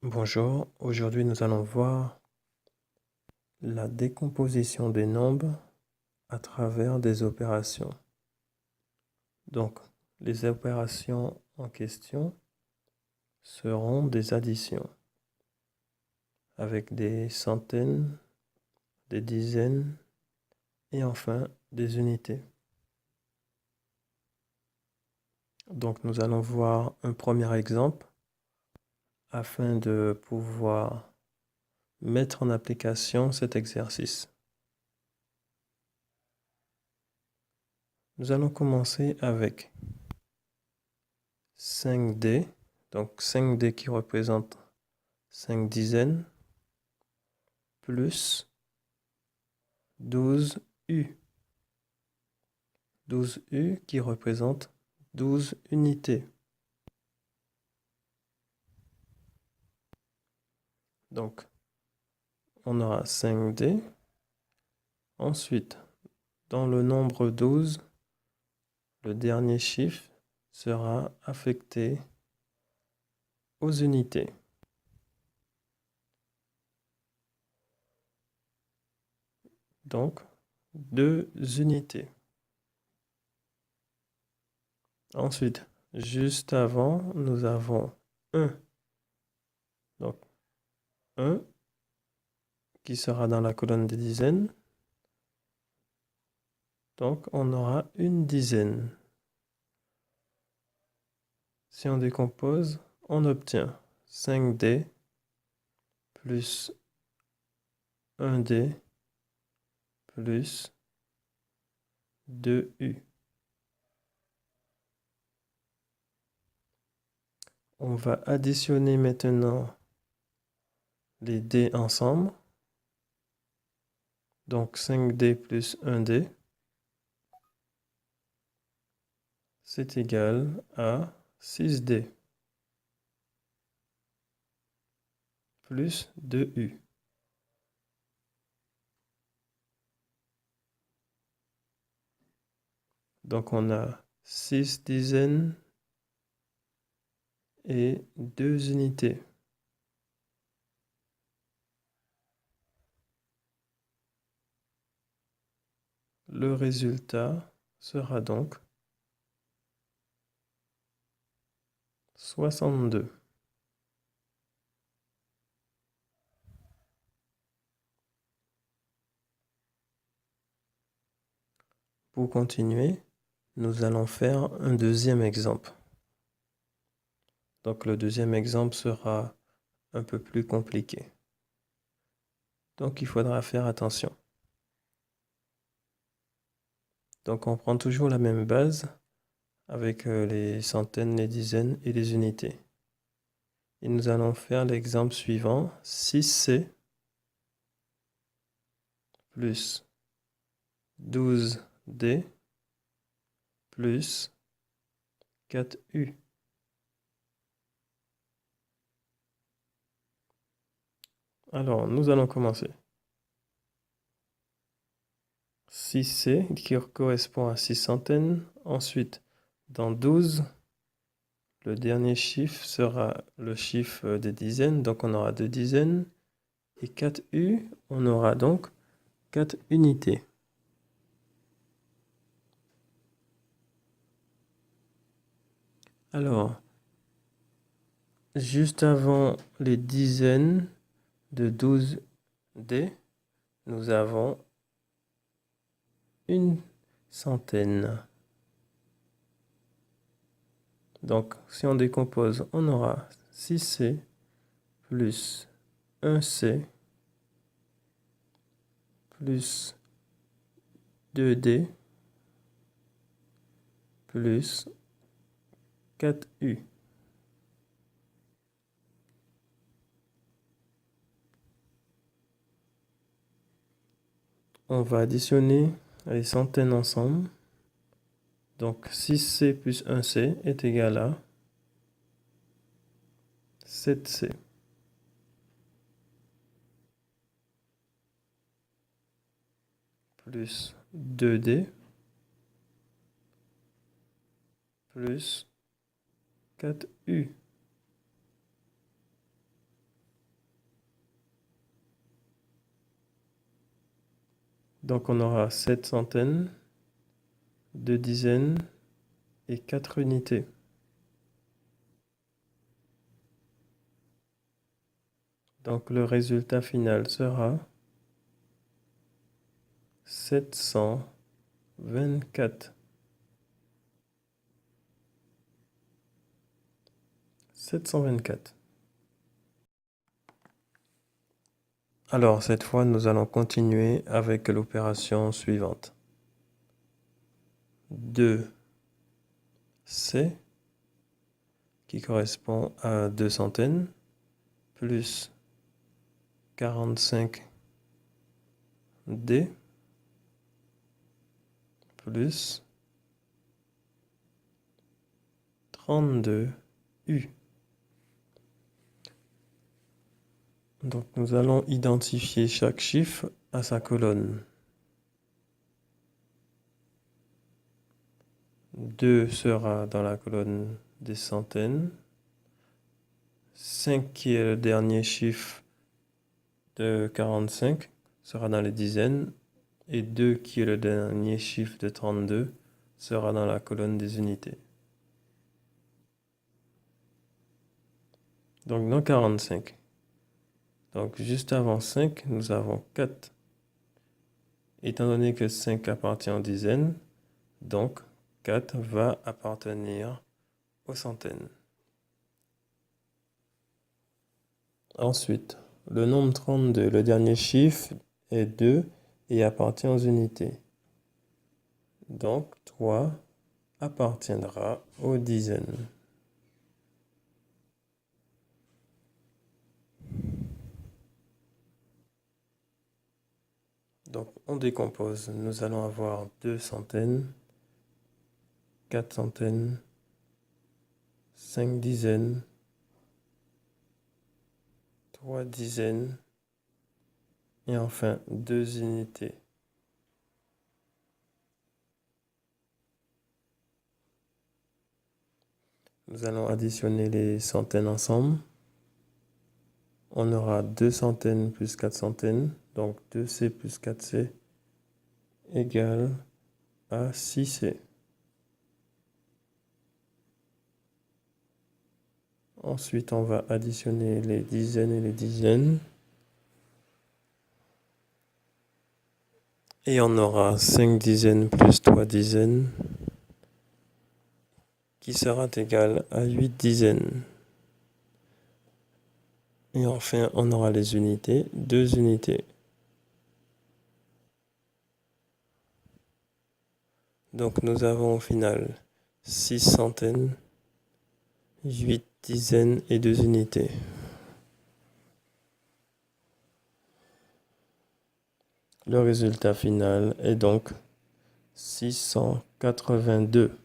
Bonjour, aujourd'hui nous allons voir la décomposition des nombres à travers des opérations. Donc, les opérations en question seront des additions avec des centaines, des dizaines et enfin des unités. Donc, nous allons voir un premier exemple afin de pouvoir mettre en application cet exercice. Nous allons commencer avec 5D, donc 5D qui représente 5 dizaines, plus 12U. 12U qui représente 12 unités. Donc, on aura 5D. Ensuite, dans le nombre 12, le dernier chiffre sera affecté aux unités. Donc, 2 unités. Ensuite, juste avant, nous avons 1. Donc, 1 qui sera dans la colonne des dizaines. Donc, on aura une dizaine. Si on décompose, on obtient 5D plus 1D plus 2U. On va additionner maintenant les D ensemble. Donc 5D plus 1D, c'est égal à 6D plus 2U. Donc on a 6 dizaines et 2 unités. Le résultat sera donc 62. Pour continuer, nous allons faire un deuxième exemple. Donc le deuxième exemple sera un peu plus compliqué. Donc il faudra faire attention. Donc on prend toujours la même base avec les centaines, les dizaines et les unités. Et nous allons faire l'exemple suivant, 6C plus 12D plus 4U. Alors, nous allons commencer. 6C qui correspond à 6 centaines. Ensuite, dans 12, le dernier chiffre sera le chiffre des dizaines. Donc, on aura 2 dizaines. Et 4U, on aura donc 4 unités. Alors, juste avant les dizaines de 12D, nous avons une centaine. Donc, si on décompose, on aura 6C plus 1C plus 2D plus 4U. On va additionner les centaines ensemble. Donc 6C plus 1C est égal à 7C. Plus 2D plus 4U. Donc on aura 7 centaines, 2 dizaines et 4 unités. Donc le résultat final sera 724. 724. Alors cette fois, nous allons continuer avec l'opération suivante. 2C qui correspond à 2 centaines plus 45D plus 32U. Donc nous allons identifier chaque chiffre à sa colonne. 2 sera dans la colonne des centaines. 5 qui est le dernier chiffre de 45 sera dans les dizaines. Et 2 qui est le dernier chiffre de 32 sera dans la colonne des unités. Donc dans 45. Donc juste avant 5, nous avons 4. Étant donné que 5 appartient aux dizaines, donc 4 va appartenir aux centaines. Ensuite, le nombre 32, le dernier chiffre est 2 et appartient aux unités. Donc 3 appartiendra aux dizaines. Donc on décompose. Nous allons avoir 2 centaines, 4 centaines, 5 dizaines, 3 dizaines et enfin 2 unités. Nous allons additionner les centaines ensemble. On aura 2 centaines plus 4 centaines, donc 2C plus 4C égale à 6C. Ensuite, on va additionner les dizaines et les dizaines. Et on aura 5 dizaines plus 3 dizaines qui sera égal à 8 dizaines. Et enfin, on aura les unités, 2 unités. Donc nous avons au final 6 centaines, 8 dizaines et 2 unités. Le résultat final est donc 682.